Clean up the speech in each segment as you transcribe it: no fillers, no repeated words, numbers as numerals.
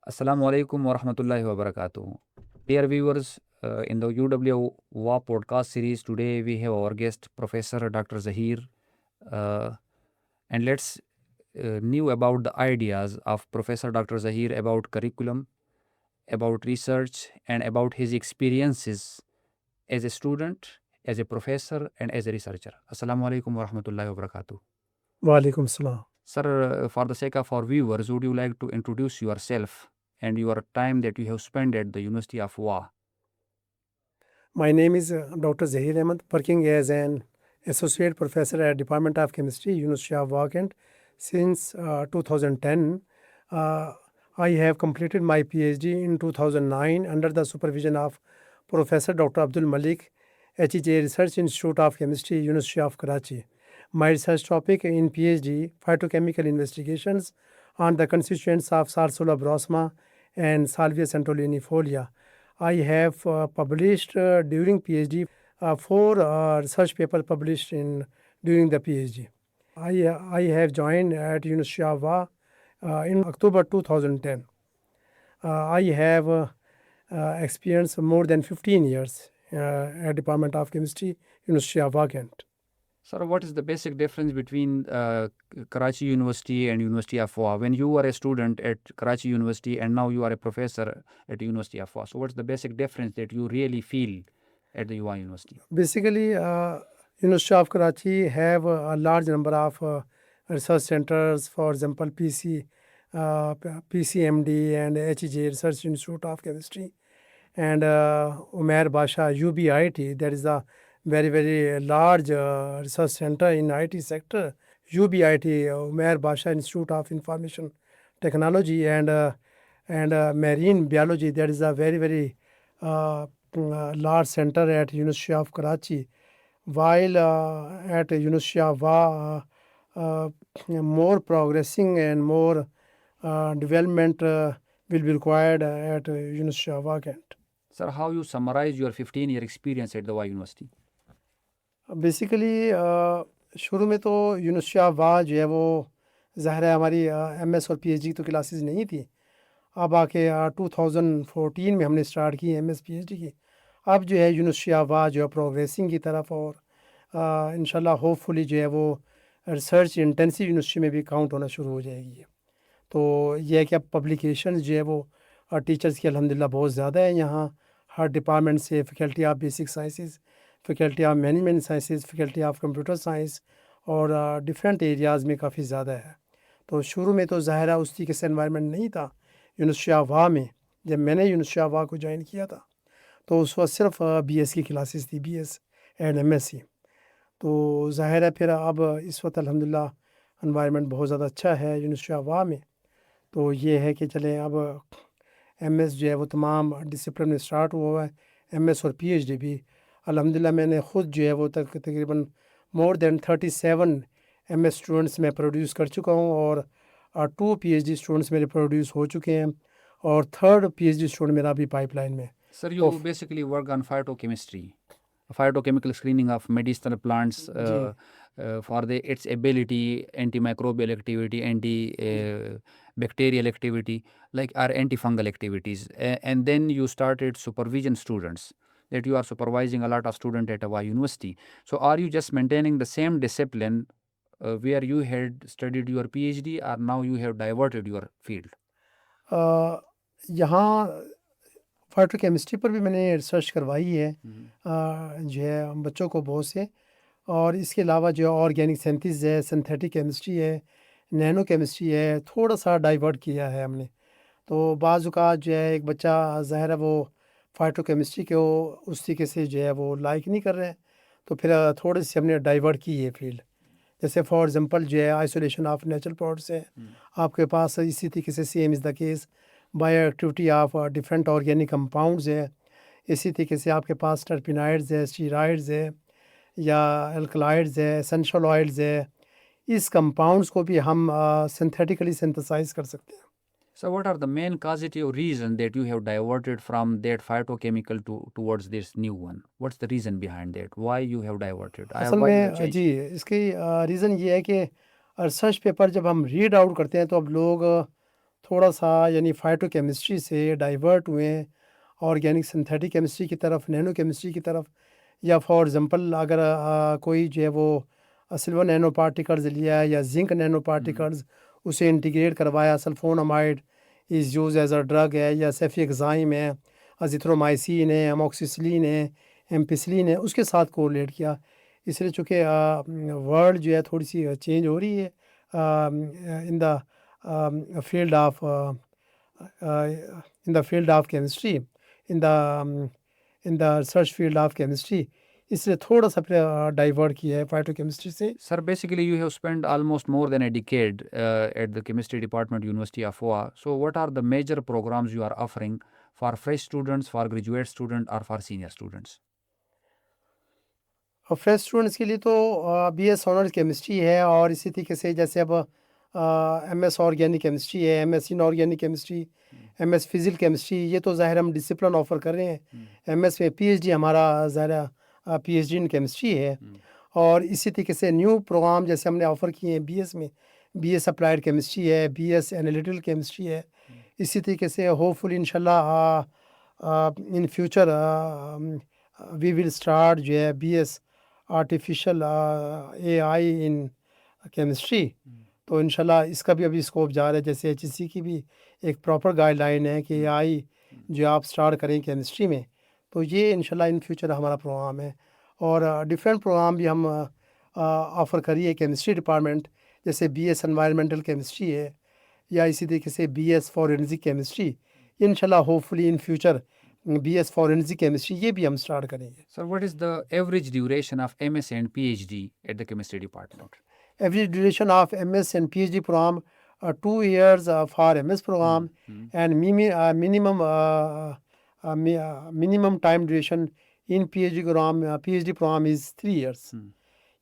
Assalamu alaikum wa rahmatullahi wa barakatuh. Dear viewers, in the UW WA podcast series, today we have our guest, Professor Dr. Zahir, uh, and let's knew about the ideas of Professor Dr. Zahir about curriculum, about research, and about his experiences as a student, as a professor, and as a researcher. Assalamu alaikum wa rahmatullahi wa barakatuh. Walaikum salam. Sir, for the sake of our viewers, would you like to introduce yourself and your time that you have spent at the University of WA? My name is Dr. Zahir Ahmed, working as an associate professor at Department of Chemistry, University of Wakant. Since 2010, I have completed my PhD in 2009 under the supervision of Professor Dr. Abdul Malik, HEJ Research Institute of Chemistry, University of Karachi. My research topic in PhD, phytochemical investigations on the constituents of Salsola brosma and Salvia centrolinifolia. I have published during PhD 4 research papers published during the PhD. I have joined at University of WA in October 2010. I have experienced more than 15 years at Department of Chemistry, University of Wakant. Sir, what is the basic difference between Karachi University and University of WA? When you were a student at Karachi University and now you are a professor at University of WA, so what's the basic difference that you really feel at the UA University? Basically, University of Karachi have a large number of research centers. For example, PCMD and HEJ Research Institute of Chemistry, and Umair Basha UBIT. That is a very large research center in IT sector. UBIT, Umair Basha Institute of Information Technology, and Marine Biology. That is a very large center at University of Karachi. While at University of WA, more progressing and more development will be required at University of Wakant. Sir, how you summarize your 15-year experience at the WA University? Basically शुरू में तो university of वाह जो है वो ज़ाहिर है हमारी एमएस और पीएचडी तो क्लासेस नहीं थी। अब आके 2014 में हमने स्टार्ट की एमएस पीएचडी की। अब जो है यूनिवर्सिटी ऑफ वाह जो है प्रोग्रेसिंग की तरफ, और इंशाल्लाह होपफुली जो है वो रिसर्च इंटेंसिव यूनिवर्सिटी में भी काउंट होना शुरू हो जाएगी। तो ये है कि अब पब्लिकेशन जो है वो टीचर्स की अल्हम्दुलिल्लाह बहुत ज़्यादा है यहाँ। हर डिपार्टमेंट से faculty of basic sciences, faculty of management sciences, faculty of computer science और डिफरेंट एरियाज़ में काफ़ी ज़्यादा है। तो शुरू में तो ज़ाहिर है उस तरीके से एनवायरनमेंट नहीं था यूनिवर्सिटी ऑफ वाह में। जब मैंने यूनिवर्सिटी ऑफ वाह को ज्वाइन किया था तो उस वक्त सिर्फ बीएस की क्लासेस थी, बीएस एंड एमएससी। तो ज़ाहिर है फिर अब इस वक्त अल्हम्दुलिल्लाह एनवायरनमेंट बहुत ज़्यादा अच्छा है यूनिवर्सिटी ऑफ वाह में। तो ये है कि चलें अब एमएस जो है वो तमाम डिसिप्लिन में स्टार्ट हुआ है, एमएस और पीएचडी भी। अल्हम्दुलिल्लाह मैंने ख़ुद जो है वो तकरीबन मोर देन 37 एमएस स्टूडेंट्स मैं प्रोड्यूस कर चुका हूँ, और 2 पीएचडी स्टूडेंट्स मेरे प्रोड्यूस हो चुके हैं, और 3rd पीएचडी स्टूडेंट मेरा अभी पाइपलाइन में। Sir, you basically work on phytochemistry, phytochemical screening of medicinal plants for its ability, antimicrobial activity, anti-bacterial activity, like our antifungal activities. And then you started supervision students, that you are supervising a lot of students at our university. So are you just maintaining the same discipline where you had studied your PhD, or now you have diverted your field? यहाँ phytochemistry पर भी मैंने research करवाई है जो है बच्चों को बहुत से, और इसके अलावा जो ऑर्गेनिक सिंथेसिस है, सिंथेटिक केमिस्ट्री है, नैनो केमिस्ट्री है, थोड़ा सा डाइवर्ट किया है हमने। तो बाज़ औक़ात जो है एक बच्चा ज़ाहिर है वो फाइटोकेमिस्ट्री को उस तरीके से जो है वो लाइक नहीं कर रहे हैं, तो फिर थोड़ी सी हमने डाइवर्ट की है फील्ड। जैसे फॉर एग्जांपल जो है आइसोलेशन ऑफ नेचुरल प्रोडक्ट्स है आपके पास, इसी तरीके से same is the case bio activity of different organic compounds है। इसी तरीके से आपके पास टर्पिनाइड्स है, स्टीराइड्स है, या एल्कलाइड्स है, एसेंशियल ऑयल्स है। इस कंपाउंड्स को भी हम सिंथेटिकली सिंथेसाइज कर सकते हैं। So what are the main causative reason that you have diverted from that phytochemical towards this new one? What's the reason behind that? Why you have diverted? असल Why you have में changed? जी इसकी reason ये है कि research paper जब हम read out करते हैं तो अब लोग थोड़ा सा यानी फाइटोकेमिस्ट्री से डाइवर्ट हुए हैं ऑर्गेनिक सिंथेटिक केमिस्ट्री की तरफ, नैनो केमिस्ट्री की तरफ, या फॉर एग्जांपल अगर कोई जो है वो सिल्वर नैनो पार्टिकल्स लिया या जिंक नैनो पार्टिकल्स उसे इंटीग्रेट करवाया, sulfonamide is use as a drug है, या सेफिएक्साइम है, अजिथ्रोमाइसिन है, अमोक्सिसिलिन है, एम्पिसिलिन है, उसके साथ कोरिलेट किया। इसलिए चूँकि वर्ल्ड जो है थोड़ी सी चेंज हो रही है in the field of in the field of chemistry, in the in the research field of chemistry, इसलिए थोड़ा सा फिर डाइवर्ट किया है फाइटोकेमिस्ट्री से। Sir, basically you have spent almost more than a decade at the chemistry department, University of Goa. So what are the major programs you are offering for fresh students, for graduate students, or for senior students? और fresh students के लिए तो BS honours chemistry है, और इसी तरीके से जैसे अब MS ऑर्गेनिक केमिस्ट्री है, MS inorganic chemistry, MS physical chemistry, ये तो ज़ाहिर हम डिसिप्लिन ऑफर कर रहे हैं। MS में PhD हमारा ज़ाहिर PhD इन केमिस्ट्री है। और इसी तरीके से न्यू प्रोग्राम जैसे हमने ऑफ़र किए हैं BS में, BS अप्लाइड केमिस्ट्री है, BS एनालिटिकल केमिस्ट्री है। इसी तरीके से होपफुली इंशाल्लाह in future we will start जो है BS artificial AI in chemistry. तो इंशाल्लाह इसका भी अभी स्कोप जा रहा है। जैसे HEC की भी एक प्रॉपर गाइडलाइन है कि AI जो आप स्टार्ट करें केमिस्ट्री में, तो ये इंशाल्लाह इन फ्यूचर हमारा प्रोग्राम है। और डिफरेंट प्रोग्राम भी हम ऑफ़र करिए केमिस्ट्री डिपार्टमेंट, जैसे BS एनवायरमेंटल केमिस्ट्री है, या इसी तरीके से BS फॉरेंसिक केमिस्ट्री। इंशाल्लाह hopefully in future BS forensic chemistry ये भी हम स्टार्ट करेंगे। Sir, what is the average duration of MS and PhD at the chemistry department? Average duration of MS and PhD program 2 years for MS program, and minimum time duration in PhD program is 3 years.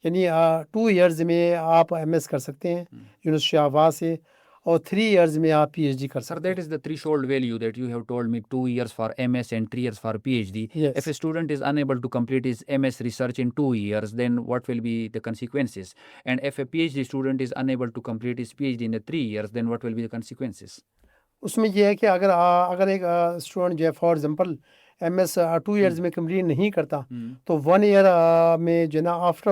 यानी 2 years में आप MS कर सकते हैं university of Goa से, और 3 years में आप PhD कर Sir, सकते that is the threshold value that you have told me, 2 years for MS and 3 years for PhD. Yes. If a student is unable to complete his MS research in 2 years, then what will be the consequences? And if a PhD student is unable to complete his PhD in 3 years, then what will be the consequences? उसमें यह है कि अगर एक student जो है for example MS 2 years में complete नहीं करता, तो 1 year में जो है ना आफ्टर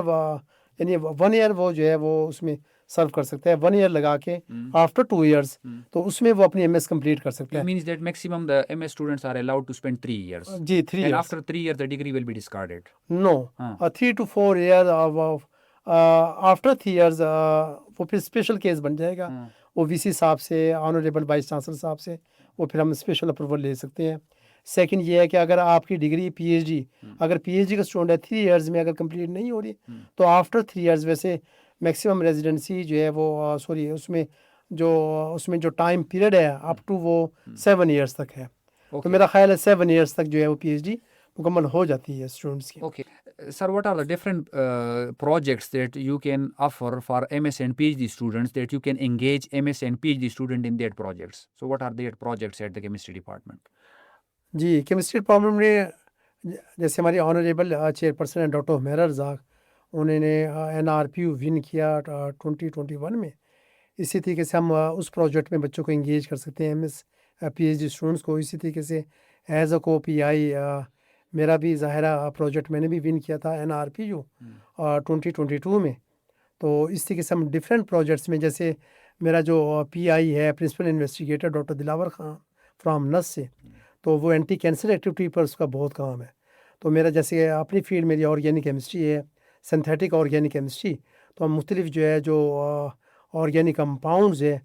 यानी 1 year वो जो है वो उसमें सर्व कर सकता है, 1 year लगा के आफ्टर 2 years, तो उसमें वो अपनी MS कंप्लीट कर सकता It है। means that maximum the MS students are allowed to spend 3 years. जी 3 And years after 3 years, the degree will be discarded. No हाँ. 3 to 4 years आफ्टर 3 years वो फिर स्पेशल केस बन जाएगा। वो VC साहब से, ऑनरेबल वाइस चांसलर साहब से वो फिर हम स्पेशल अप्रूवल ले सकते हैं। सेकंड ये है कि अगर आपकी डिग्री PhD अगर PhD का स्टूडेंट है 3 years में अगर कंप्लीट नहीं हो रही, तो आफ्टर 3 years वैसे मैक्सिमम रेजिडेंसी जो है वो सॉरी उसमें जो टाइम पीरियड है अप टू वो 7 years तक है। तो मेरा ख्याल है 7 years तक जो है वो PhD मुकम्मल हो जाती है स्टूडेंट्स की। Okay. Sir, what are the different projects that you can offer for MS and PhD students that you can engage MS and PhD student in their projects? So what are their projects at the chemistry department? जी chemistry department में जैसे हमारी honourable chairperson है doctor Humaira Razzaq, उन्होंने NRPU win किया 2021 में। इसी तरीके से हम उस प्रोजेक्ट में बच्चों को इंगेज कर सकते हैं, MS PhD स्टूडेंट्स को। इसी तरीके से एज अ को PI मेरा भी ज़ाहिरा प्रोजेक्ट मैंने भी विन किया था NRPU 2022 में। तो इस तरीके से हम डिफरेंट प्रोजेक्ट्स में, जैसे मेरा जो PI है principal investigator doctor Dilawar Khan from NUST से, तो वो एंटी कैंसर एक्टिविटी पर उसका बहुत काम है। तो मेरा जैसे अपनी फील्ड मेरी ऑर्गेनिक केमिस्ट्री है, सिंथेटिक ऑर्गेनिक केमिस्ट्री, तो हम मुख्तलिफ जो है जो ऑर्गेनिक कंपाउंड्स है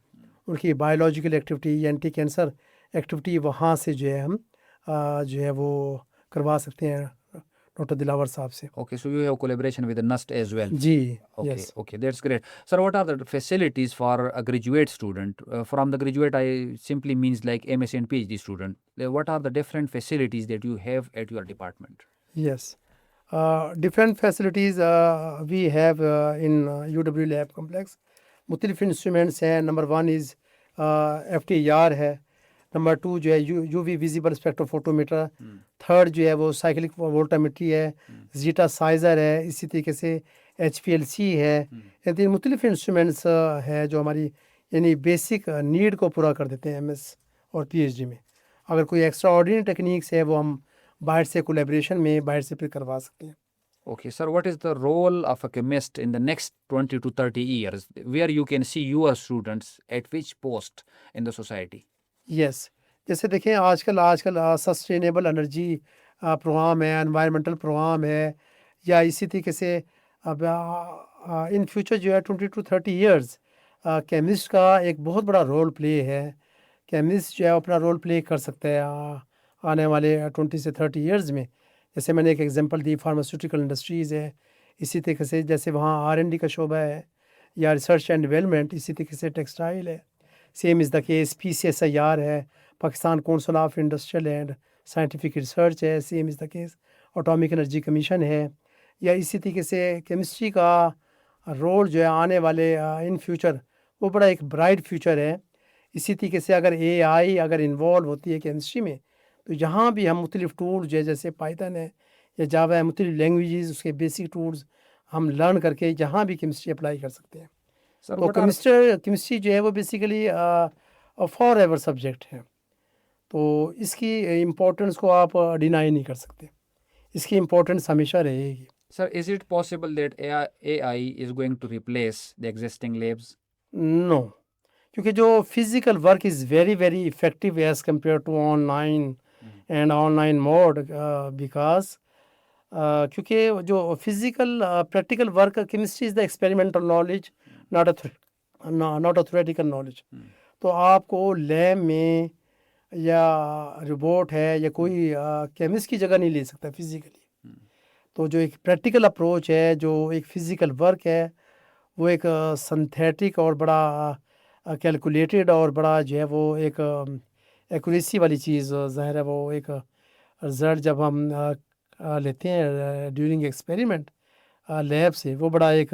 उनकी biological activity, anti cancer activity वहाँ से जो है हम जो है वो करवा सकते हैं डॉक्टर दिलावर साहब से। Okay, so you have collaboration with the NUST as well. जी Okay, yes okay, that's great. Sir, what are the facilities for a graduate student? From the graduate, I simply means like MS and PhD student. What are the different facilities that you have at your department? Yes. Different facilities we have in UW Lab Complex. मुख्तलिफ instruments हैं। Number 1 is FTIR है। Number 2 जो है UV visible spectrophotometer. Third जो है वो cyclic वोल्टामीट्री है, zeta साइज़र है, इसी तरीके से HPLC है। ये 3 मुख्तलिफ इंस्ट्रूमेंट्स है जो हमारी यानी बेसिक नीड को पूरा कर देते हैं एमएस और पीएचडी में। अगर कोई एक्स्ट्रा ऑर्डिनरी टेक्निक्स है वो हम बाहर से कोलैबोरेशन में बाहर से फिर करवा सकते हैं। Okay, sir, what is the role of a chemist in the next 20 to 30 years, where you can see your students at which post in the society? Yes, जैसे देखें आजकल सस्टेनेबल एनर्जी प्रोग्राम है, एनवायरमेंटल प्रोग्राम है, या इसी तरीके से अब इन फ्यूचर जो है 20 to 30 ईयर्स केमिस्ट का एक बहुत बड़ा रोल प्ले है। केमिस्ट जो है अपना रोल प्ले कर सकता है आने वाले 20 से 30 ईयर्स में। जैसे मैंने एक एग्जांपल दी, फार्मास्यूटिकल इंडस्ट्रीज़ है, इसी तरीके से जैसे वहाँ R&D का शोबा है, या रिसर्च एंड डेवलपमेंट, इसी तरीके से टेक्सटाइल है। Same is the case PCSIR है, Pakistan council of industrial and scientific research है। Same is the case atomic energy commission है। या इसी तरीके से केमिस्ट्री का रोल जो है आने वाले इन फ्यूचर वो बड़ा एक ब्राइट फ्यूचर है। इसी तरीके से अगर AI अगर इन्वॉल्व होती है केमिस्ट्री में, तो यहाँ भी हम मुख्तलिफ टूल्स जो है जैसे पाइथन है या जावा है, मुख्तलिफ लैंग्वेजेस उसके बेसिक टूल्स हम लर्न करके यहाँ भी केमिस्ट्री अप्लाई कर सकते हैं। Sir, तो what are केमिस्ट्री जो है वो बेसिकली फॉर एवर सब्जेक्ट है, तो इसकी इम्पोर्टेंस को आप डिनाई नहीं कर सकते, इसकी इम्पोर्टेंस हमेशा रहेगी। Sir, is it possible that AI is going to replace the existing labs? No, क्योंकि जो physical work is very very effective as compare to online and online mode, because क्योंकि जो physical practical work, chemistry is the experimental knowledge, not a theoretical knowledge. तो आपको lab में या robot है या कोई केमिस्ट की जगह नहीं ले सकता फिज़िकली। तो जो एक प्रैक्टिकल अप्रोच है, जो एक फ़िज़िकल वर्क है, वो एक सिंथेटिक और बड़ा कैलकुलेटेड और बड़ा जो है वो एक एक्यूरेसी वाली चीज़ ज़ाहिर है, वो एक रिज़ल्ट जब हम लेते हैं ड्यूरिंग एक्सपेरिमेंट लैब से, वो बड़ा एक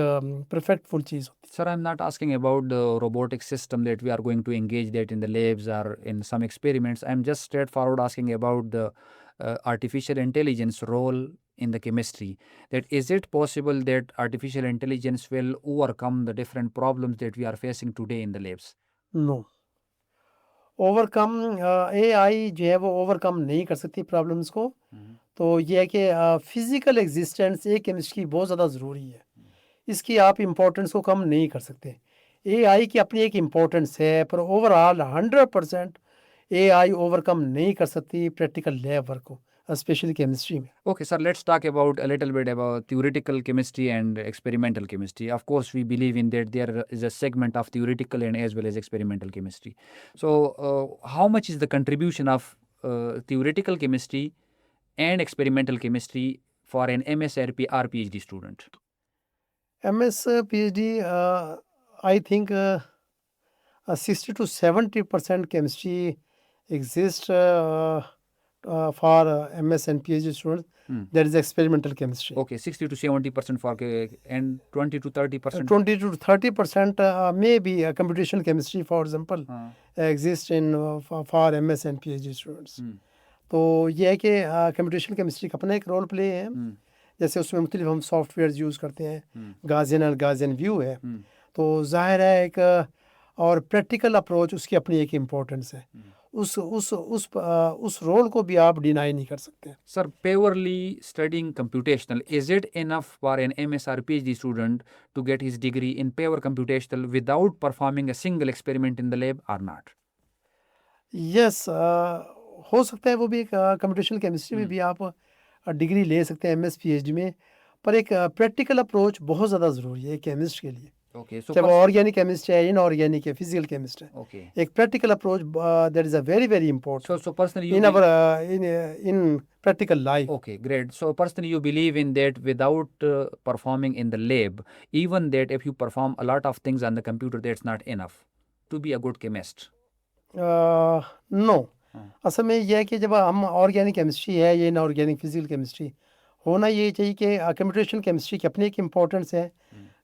परफेक्टफुल चीज़ होती Sir, I'm not asking about the robotic system that we are going to engage that in the labs or in some experiments. I'm just straightforward asking about the artificial intelligence role in the chemistry. That is it possible that artificial intelligence will overcome the different problems that we are facing today in the labs? है। No, overcome AI जो है वो overcome नहीं कर सकती problems को। तो ये है कि फिज़िकल एग्जिस्टेंस एक केमिस्ट्री बहुत ज़्यादा ज़रूरी है, इसकी आप इम्पोर्टेंस को कम नहीं कर सकते। AI की अपनी एक इम्पोर्टेंस है, पर ओवरऑल 100% AI ओवरकम नहीं कर सकती प्रैक्टिकल लैब वर्क को, स्पेशली केमिस्ट्री में। Okay, sir, let's talk about a little bit about theoretical chemistry and experimental chemistry. Of course, we believe in that there is a segment of theoretical and as well as experimental chemistry. So, how much is the contribution of theoretical chemistry and experimental chemistry for an MSRP or PhD student? MS PhD I think 60 to 70% chemistry exists for MS and PhD students. There is experimental chemistry. Okay, 60 to 70% for and 20 to 30%. 20 to 30% maybe computational chemistry, for example, exists in for MS and PhD students. तो ये है कि computational chemistry का अपना एक role play है। जैसे उसमें मुख्तलिफ हम सॉफ्टवेयर यूज़ करते हैं, गाजियन और गाजियन व्यू है, तो जाहिर है एक और प्रैक्टिकल अप्रोच उसकी अपनी एक इम्पोर्टेंस है। उस रोल को भी आप डिनाई नहीं कर सकते। Sir, purely studying computational, is it enough for an MS or PhD student to get his degree in pure computational without performing a single experiment in the lab or not? Yes, हो सकता है वो भी एक computational chemistry में भी आप degree ले सकते हैं MS PhD में, पर एक प्रैक्टिकल अप्रोच बहुत ज़्यादा ज़रूरी है केमिस्ट के लिए। Okay, so चाहे वो ऑर्गेनिक केमिस्ट है, इनऑर्गेनिक है, फिजिकल केमिस्ट है, okay. एक practical approach that is a very very important So personally, you in our in practical life. okay, great. So personally, you believe in that without performing in the lab, even that if you perform a lot of things on the computer, that's not enough to be a good chemist. No, असल में यह है कि जब हम organic chemistry है या inorganic physical chemistry, होना ये चाहिए कि कंप्यूटेशनल केमिस्ट्री की अपनी एक इम्पोर्टेंस है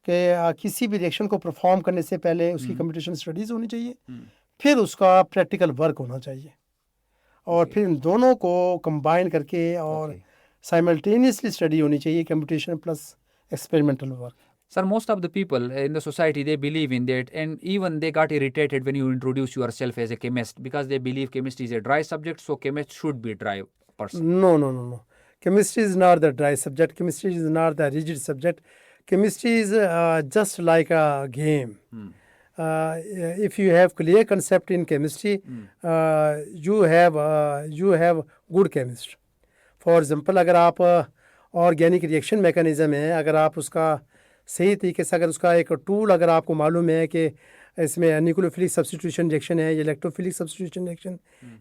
कि किसी भी रिएक्शन को परफॉर्म करने से पहले उसकी कंप्यूटेशन स्टडीज़ होनी चाहिए, फिर उसका प्रैक्टिकल वर्क होना चाहिए, और फिर इन दोनों को कंबाइन करके और साइमल्टेनियसली स्टडी होनी चाहिए, computation plus experimental work. Sir, most of the people in the society, they believe in that, and even they got irritated when you introduce yourself as a chemist because they believe chemistry is a dry subject, so chemist should be a dry person. No, no, no, no. Chemistry is not the dry subject. Chemistry is not the rigid subject. Chemistry is just like a game. If you have clear concept in chemistry, you have good chemist. For example अगर आप organic reaction mechanism है, अगर आप उसका सही तरीके से, अगर उसका एक टूल अगर आपको मालूम है कि इसमें न्यूक्लियोफिलिक सब्स्टिट्यूशन रिएक्शन है, या इलेक्ट्रोफिलिक सब्स्टिट्यूशन रिएक्शन,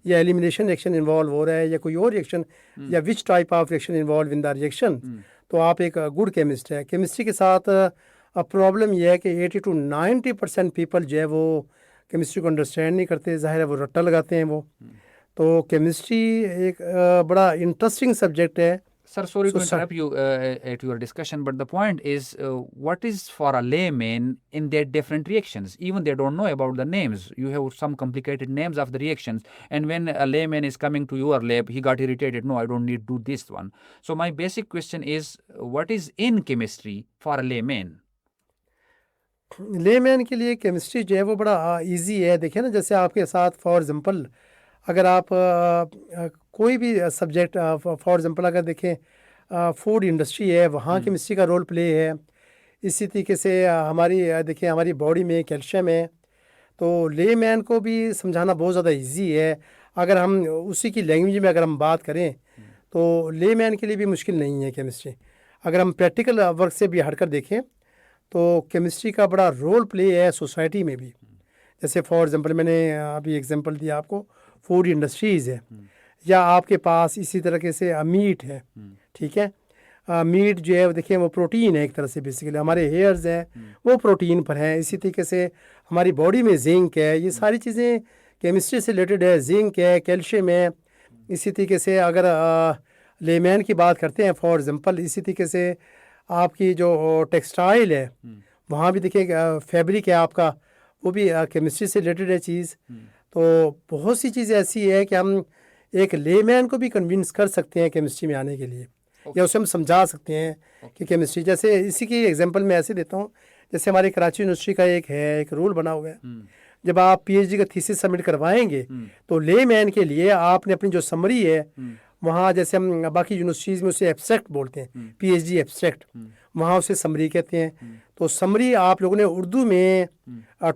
या एलिमिनेशन रिएक्शन इन्वॉल्व हो रहा है, या कोई और रिएक्शन, या which type of reaction involve in the reaction, तो आप एक गुड केमिस्ट है. केमिस्ट्री के साथ अब प्रॉब्लम यह है कि 80 to 90% पीपल जो है वो केमिस्ट्री को अंडरस्टैंड नहीं करते, ज़ाहिर है वो रट्टा लगाते हैं वो. तो केमिस्ट्री एक बड़ा इंटरेस्टिंग सब्जेक्ट है. Sir, sorry to interrupt you at your discussion, but the point is, what is for a layman in their different reactions? Even they don't know about the names. You have some complicated names of the reactions, and when a layman is coming to your lab, he got irritated. No, I don't need to do this one. So my basic question is, what is in chemistry for a layman? Layman के लिए chemistry जो है वो बड़ा easy है. देखिए ना, जैसे आपके साथ फॉर एग्ज़ाम्पल अगर आप कोई भी सब्जेक्ट, फॉर एग्ज़ाम्पल अगर देखें फूड इंडस्ट्री है, वहाँ केमिस्ट्री का रोल प्ले है. इसी तरीके से हमारी देखिए हमारी बॉडी में कैल्शियम है, तो लेमैन को भी समझाना बहुत ज़्यादा इजी है. अगर हम उसी की लैंग्वेज में अगर हम बात करें तो लेमैन के लिए भी मुश्किल नहीं है केमिस्ट्री. अगर हम प्रैक्टिकल वर्क से भी हटकर देखें तो केमिस्ट्री का बड़ा रोल प्ले है सोसाइटी में भी. जैसे फॉर एग्ज़ाम्पल मैंने अभी एग्जांपल दिया आपको, फूड इंडस्ट्रीज़ है, या आपके पास इसी तरीके से मीट है. ठीक है, मीट जो है वो देखिए वो प्रोटीन है एक तरह से. बेसिकली हमारे हेयर्स हैं वो प्रोटीन पर हैं. इसी तरीके से हमारी बॉडी में जिंक है. ये सारी चीज़ें केमिस्ट्री से रिलेटेड है. जिंक है, कैल्शियम है. इसी तरीके से अगर लेमैन की बात करते हैं फॉर एग्ज़ाम्पल, इसी तरीके से आपकी जो टेक्सटाइल है वहाँ भी देखिए फैब्रिक है आपका, वो भी केमिस्ट्री से रिलेटेड है चीज़. तो बहुत सी चीज़ें ऐसी है कि हम एक लेमैन को भी कन्विंस कर सकते हैं केमिस्ट्री में आने के लिए, या उसे हम समझा सकते हैं कि केमिस्ट्री. जैसे इसी की एग्जांपल मैं ऐसे देता हूँ, जैसे हमारे कराची यूनिवर्सिटी का एक रूल बना हुआ है. जब आप पीएचडी का थीसिस सबमिट करवाएंगे तो लेमैन के लिए आपने अपनी जो समरी है वहाँ, जैसे हम बाकी यूनिवर्सिटीज़ में उसे एब्स्ट्रैक्ट बोलते हैं, पीएचडी एब्स्ट्रैक्ट, वहाँ उसे समरी कहते हैं. तो समरी आप लोगों ने उर्दू में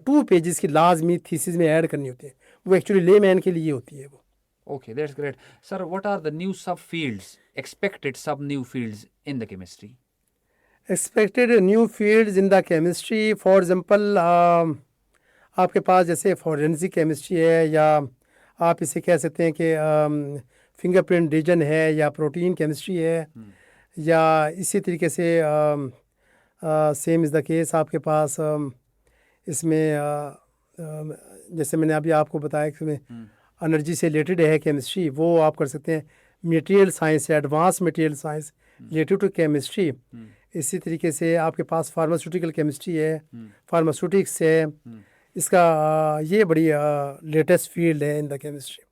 2 पेजेस की लाजमी थीसिस में ऐड करनी होती है. वो एक्चुअली लेमैन के लिए होती है वो. Okay, that's great. Sir, what are the new subfields, expected sub new fields in the chemistry? Expected new fields in the chemistry, for example आपके पास जैसे फॉरेंसिक केमिस्ट्री है, या आप इसे कह सकते हैं कि फिंगरप्रिंट रीजन है, या प्रोटीन केमिस्ट्री है, या इसी तरीके से सेम इज़ द केस आपके पास इसमें जैसे मैंने अभी आपको बताया कि इसमें एनर्जी से रिलेटेड है केमिस्ट्री, वो आप कर सकते हैं. मटेरियल साइंस है, advance material science related to chemistry. इसी तरीके से आपके पास फार्मास्यूटिकल केमिस्ट्री है, फार्मास्यूटिक्स है. इसका ये बड़ी लेटेस्ट फील्ड है in the chemistry.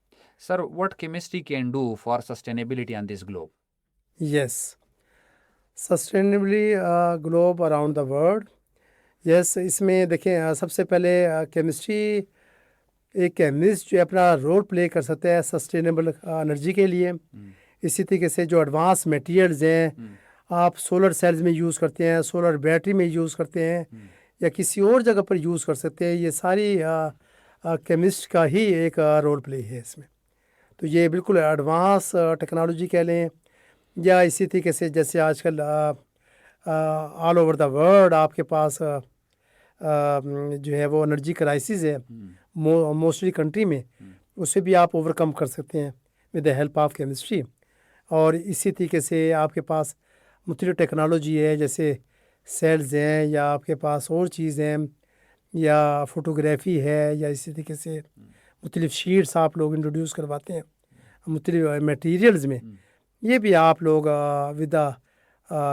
Sir, what chemistry can do for sustainability on this globe? Yes, sustainably globe around the world. Yes, इसमें देखें सबसे पहले केमिस्ट्री, एक केमिस्ट जो अपना रोल प्ले कर सकता है सस्टेनेबल एनर्जी के लिए. इसी तरीके से जो एडवांस मटेरियल्स हैं आप सोलर सेल्स में यूज़ करते हैं, सोलर बैटरी में यूज़ करते हैं, या किसी और जगह पर यूज़ कर सकते हैं. ये सारी केमिस्ट का ही एक रोल प्ले है इसमें. तो ये बिल्कुल एडवांस टेक्नोलॉजी कह लें, या इसी तरीके से जैसे आजकल ऑल ओवर द वर्ल्ड आपके पास जो है वो एनर्जी क्राइसिस है मोस्टली कंट्री में, उसे भी आप ओवरकम कर सकते हैं with the help of chemistry. और इसी तरीके से आपके पास मुख्तलिफ टेक्नोलॉजी है, जैसे सेल्स हैं, या आपके पास और चीज़ हैं, या फोटोग्राफी है, या इसी तरीके से मुख्तलिफ शीट्स आप लोग इंट्रोड्यूस करवाते हैं मुख्तलिफ मटीरियल्स में. ये भी आप लोग with the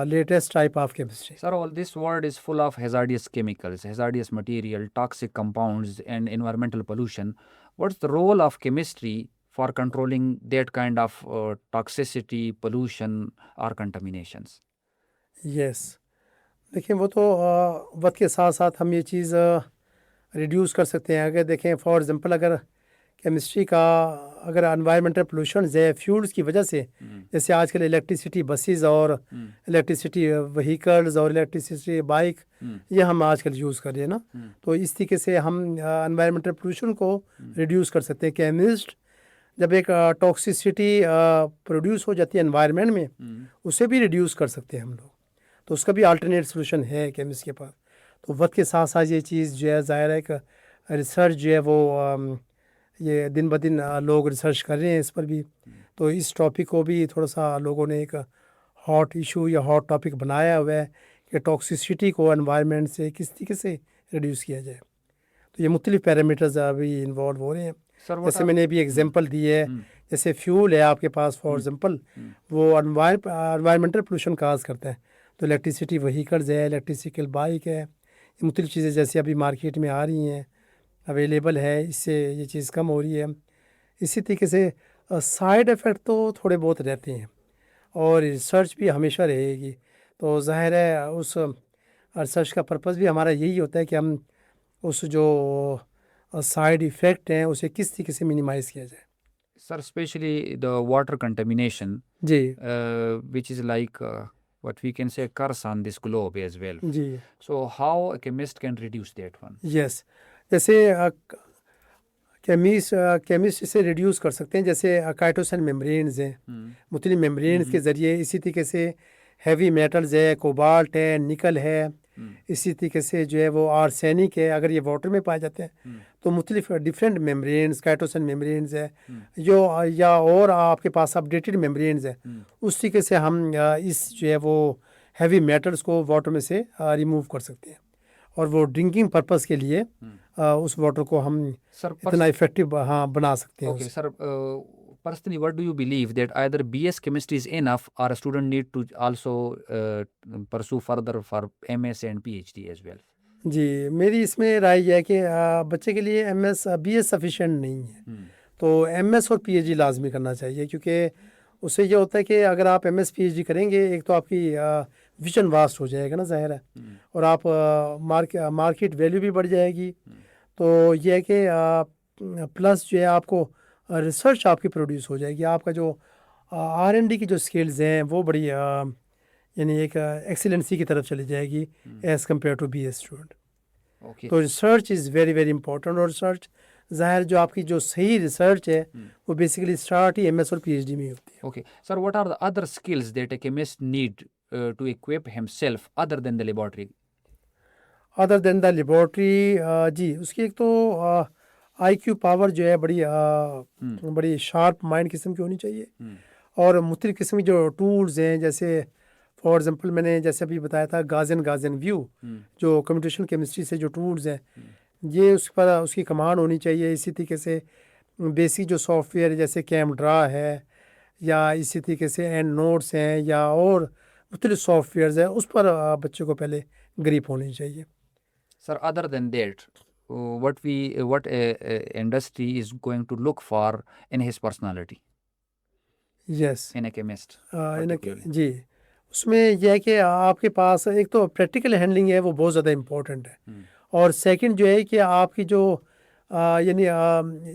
latest type of chemistry. Sir, all this world is full of hazardous chemicals, hazardous material, toxic compounds, and environmental pollution. What's the role of chemistry for controlling that kind of toxicity, pollution, or contaminations? Yes, देखिए वो तो वक्त के साथ साथ हम ये चीज़ reduce कर सकते हैं। अगर देखें फॉर एग्जांपल अगर केमिस्ट्री का अगर एनवायरमेंटल पोल्यूशन है फ्यूल्स की वजह से, जैसे आजकल इलेक्ट्रिसिटी बसेस और इलेक्ट्रिसिटी व्हीकल्स और इलेक्ट्रिसिटी बाइक ये हम आजकल यूज़ कर रहे हैं ना, तो इस तरीके से हम एनवायरमेंटल पोल्यूशन को रिड्यूस कर सकते हैं। केमिस्ट जब एक टॉक्सिसिटी प्रोड्यूस हो जाती है एनवायरनमेंट में, उसे भी रिड्यूस कर सकते हैं हम लोग, तो उसका भी अल्टरनेट सोल्यूशन है केमिस्ट के पास। तो वक्त के साथ साथ ये चीज़ जो है ज़ाहिर है एक रिसर्च जो है वो ये दिन ब दिन लोग रिसर्च कर रहे हैं इस पर भी। तो इस टॉपिक को भी थोड़ा सा लोगों ने एक हॉट इशू या हॉट टॉपिक बनाया हुआ है कि टॉक्सिसिटी को एनवायरनमेंट से किस तरीके से रिड्यूस किया जाए। तो ये मुख्तलिफ पैरामीटर्स अभी इन्वॉल्व हो रहे हैं। सर जैसे मैंने अभी एग्जांपल दी है, जैसे फ्यूल है आपके पास फॉर एग्जांपल, वो एनवायरमेंटल पोल्यूशन काज करता है। तो इलेक्ट्रिसिटी व्हीकल्स है, इलेक्ट्रिसिकल बाइक है, ये मुख्तलिफ चीज़ें जैसे अभी मार्केट में आ रही हैं, अवेलेबल है, इससे ये चीज़ कम हो रही है। इसी तरीके से साइड इफ़ेक्ट तो थोड़े बहुत रहते हैं और रिसर्च भी हमेशा रहेगी। तो ज़ाहिर है उस रिसर्च का पर्पस भी हमारा यही होता है कि हम उस जो साइड इफ़ेक्ट हैं उसे किस तरीके से मिनिमाइज़ किया जाए। Sir, especially the water contamination, जी, which is like what we can say curse on this globe as well. जी, So how a chemist can reduce that one? Yes. जैसे केमिस्ट इसे रिड्यूस कर सकते हैं, जैसे काइटोसन मेम्ब्रेन्स हैं, मुख्तलिफ मेम्ब्रेन्स के ज़रिए। इसी तरीके से हैवी मेटल्स है, कोबाल्ट है, निकल है, इसी तरीके से जो है वो आर्सेनिक है, अगर ये वाटर में पाए जाते हैं तो मुख्तलिफ डिफरेंट मेम्ब्रेन्स काइटोसन मेम्ब्रेन्स है जो या और आपके पास अपडेटेड मेम्ब्रेन्स है, उस तरीके से हम इस जो है वो हैवी मेटल्स को वाटर में से रिमूव कर सकते हैं और वो ड्रिंकिंग पर्पस के लिए उस वाटर को हम Sir, इतना इफेक्टिव बना सकते हैं okay, उसे। sir. Personally, what do you believe that either BS chemistry is enough or a student need to also pursue further for MS and PhD as well? जी, मेरी इसमें राय ये है कि बच्चे के लिए एमएस बीएस सफिशिएंट नहीं है, तो एमएस और पीएचडी लाजमी करना चाहिए, क्योंकि उससे ये होता है कि अगर आप एमएस पीएचडी करेंगे एक तो आपकी विजन वास्ट हो जाएगा ना, ज़ाहिर है, और आप मार्केट वैल्यू भी बढ़ जाएगी। तो ये है कि प्लस जो है आपको रिसर्च आपकी प्रोड्यूस हो जाएगी, आपका जो आर&डी की जो स्किल्स हैं वो बड़ी यानी एक एक्सीलेंसी की तरफ चली जाएगी as compare to B A student. Okay. तो research is very very important, और रिसर्च ज़ाहिर जो आपकी जो सही रिसर्च है वो बेसिकली स्टार्ट ही एमएस और पीएचडी में ही होती है। Okay. Sir, what are the other skills that a chemist need to equip himself other than the laboratory? Other than the laboratory, जी उसकी एक तो आईक्यू पावर जो है बड़ी शार्प माइंड किस्म की होनी चाहिए, और मुख्तलिफ किस्म की जो टूल्स हैं, जैसे फॉर एग्जांपल मैंने जैसे अभी बताया था गाजन व्यू, जो कंप्यूटेशनल केमिस्ट्री से जो टूल्स हैं ये उस पर उसकी कमांड होनी चाहिए। इसी तरीके से बेसिक जो सॉफ्टवेयर जैसे कैमड्रा है या इसी तरीके से एंड नोट्स हैं या और मुख्तलिफ सॉफ्टवेयर्स हैं, उस पर बच्चे को पहले ग्रिप होनी चाहिए। Sir, other than that, what a industry is going to look for in his personality yes, in a chemist in particularly? जी उसमें यह है कि आपके पास एक तो प्रैक्टिकल हैंडलिंग है वो बहुत ज़्यादा इम्पोर्टेंट है, और सेकंड जो है कि आपकी जो यानी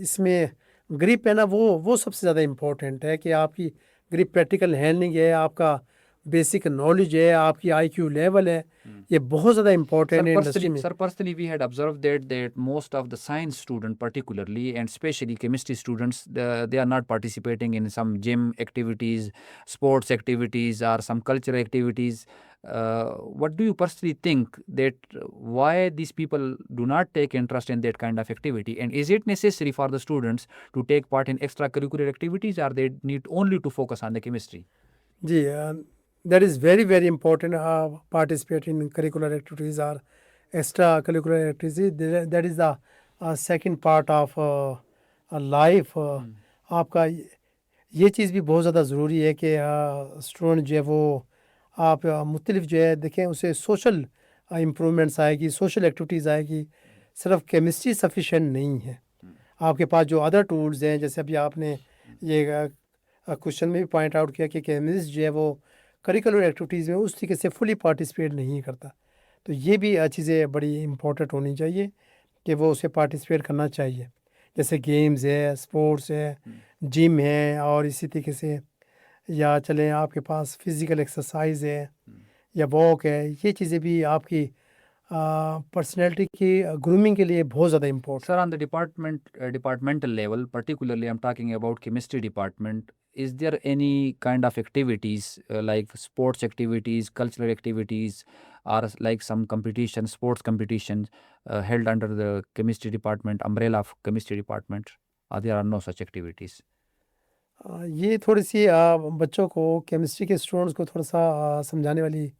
इसमें ग्रिप है ना वो सबसे ज़्यादा इम्पोर्टेंट है कि आपकी ग्रिप प्रैक्टिकल हैंडलिंग है, आपका बेसिक नॉलेज है, आपकी आईक्यू लेवल है, ये बहुत ज़्यादा इम्पोर्टेंट है इंडस्ट्री में। Sir, personally, we had observed that most of the science student, particularly and especially chemistry students, they are not participating in some gym activities, sports activities, or some cultural activities. What do you personally think that why these people do not take interest in that kind of activity, and is it necessary for the students to take part in extracurricular activities, or they need only to focus on the chemistry? Ji, that is very very important, participate in curricular activities or extra curricular activities, that is the second part of life। आपका ये चीज़ भी बहुत ज़्यादा ज़रूरी है कि student जो है वो आप मुख्तलिफ जो है देखें उसे सोशल इम्प्रूवमेंट्स आएगी, सोशल एक्टिविटीज़ आएगी, सिर्फ केमिस्ट्री सफिशेंट नहीं है। आपके पास जो अदर टूल्स हैं, जैसे अभी आपने ये क्वेश्चन में भी पॉइंट आउट किया कि केमिस्ट जो है वो करिकुलर एक्टिविटीज़ में उस तरीके से फुली पार्टिसिपेट नहीं करता, तो ये भी चीज़ें बड़ी इम्पोर्टेंट होनी चाहिए कि वो उसे पार्टिसिपेट करना चाहिए। जैसे गेम्स है, स्पोर्ट्स है, जिम है, और इसी तरीके से या चलें आपके पास फिज़िकल एक्सरसाइज है या वॉक है, ये चीज़ें भी आपकी पर्सनैलिटी की ग्रूमिंग के लिए बहुत ज़्यादा important. Sir, on the departmental level, particularly I'm talking about chemistry department, is there any kind of activities like sports activities, cultural activities, or like some competition, sports competitions held under the chemistry department, umbrella of chemistry department? Or there are no such activities? ये थोड़ी-सी बच्चों को, chemistry के students को थोड़ा-सा समझाने वाली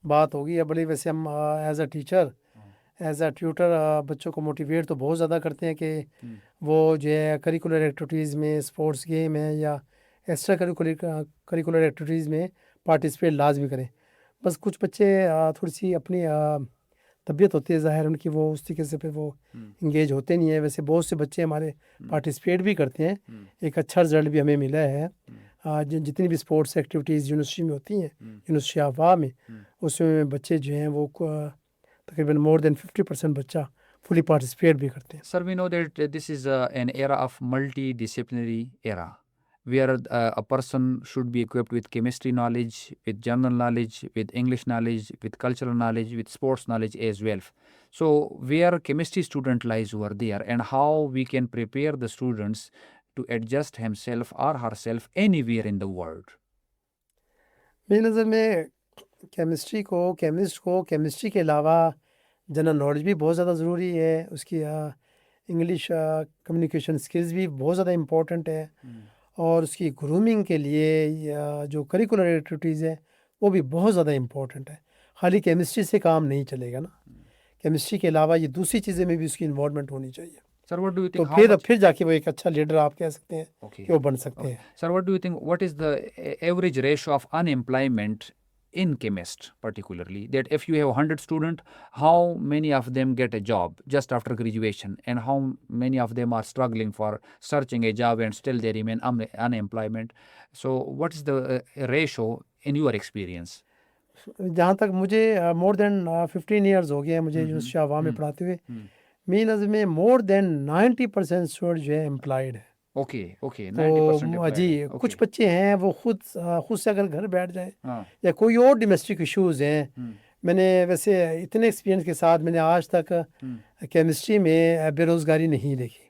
बात होगी। बड़ी वैसे हम as a teacher, as a tutor बच्चों को मोटिवेट तो बहुत ज़्यादा करते हैं कि वो जो है करिकुलर एक्टिविटीज़ में, स्पोर्ट्स गेम है या एक्स्ट्रा करिकुलर एक्टिविटीज़ में पार्टिसिपेट लाज़मी करें। बस कुछ बच्चे थोड़ी-सी अपनी तबीयत होती है ज़ाहिर उनकी, वो उस तरीके से फिर वो इंगेज होते नहीं हैं। वैसे बहुत से बच्चे हमारे पार्टिसिपेट भी करते हैं। एक अच्छा रिज़ल्ट भी हमें मिला है। जितनी भी स्पोर्ट्स एक्टिविटीज़ यूनिवर्सिटी में होती हैं, यूनिवर्सिटी ऑफ वाह में, उसमें बच्चे जो हैं वो तकरीबन मोर देन 50% बच्चा फुली पार्टिसिपेट भी करते हैं। Sir, we know that this is an era of multidisciplinary era where a person should be equipped with chemistry knowledge, with general knowledge, with English knowledge, with cultural knowledge, with sports knowledge as well. So, where chemistry student lies over there and how we can prepare the students to adjust himself or herself anywhere in the world. मेरी नज़र में chemist को chemistry के अलावा general knowledge भी बहुत ज़्यादा ज़रूरी है। उसकी इंग्लिश कम्युनिकेशन स्किल्स भी बहुत ज़्यादा इम्पोर्टेंट है। और उसकी ग्रूमिंग के लिए या जो करिकुलर एक्टिविटीज़ है वो भी बहुत ज़्यादा इम्पोर्टेंट है। खाली केमिस्ट्री से काम नहीं चलेगा ना, केमिस्ट्री के अलावा ये दूसरी चीज़ें में भी उसकी इन्वॉल्वमेंट होनी चाहिए। Sir, what do you तो think? How much? फिर जाके वो एक अच्छा लीडर आप कह सकते हैं Okay. कि वो बन सकते हैं। Sir, what do you think? What is the average ratio of unemployment in chemist, particularly? That if you have 100 students, how many of them get a job just after graduation, and how many of them are struggling for searching a job and still they remain unemployment? So, what is the ratio in your experience? जहाँ तक मुझे more than 15 years हो गए हैं मुझे university of वाह में पढ़ाते हुए। मेरी नज़र में मोर देन 90% स्टूडेंट जो है एम्प्लॉयड है। Okay, okay, तो 90% जी applied. कुछ Okay. बच्चे हैं वो खुद से अगर घर बैठ जाएं हाँ. या कोई और डोमेस्टिक इश्यूज़ हैं। मैंने वैसे इतने एक्सपीरियंस के साथ मैंने आज तक केमिस्ट्री में बेरोज़गारी नहीं देखी।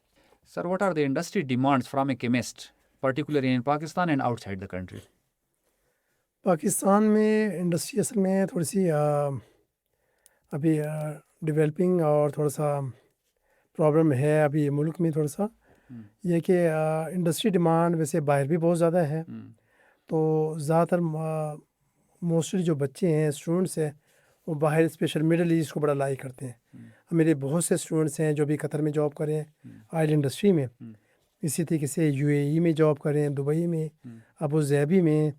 Sir, what are the industry demands from a chemist, particularly in Pakistan and outside the country? Pakistan में इंडस्ट्री असल में थोड़ी सी अभी डेवलपिंग और थोड़ा सा प्रॉब्लम है अभी मुल्क में थोड़ा सा। ये कि इंडस्ट्री डिमांड वैसे बाहर भी बहुत ज़्यादा है। तो ज़्यादातर मोस्टली जो बच्चे हैं, स्टूडेंट्स हैं, वो बाहर स्पेशल मिडल ईस्ट को बड़ा लाइक करते हैं। मेरे बहुत से स्टूडेंट्स हैं जो भी कतर में जॉब कर रहे हैं ऑयल इंडस्ट्री में। इसी तरीके से यूएई में जॉब कर रहे हैं, दुबई में, अबू धाबी में।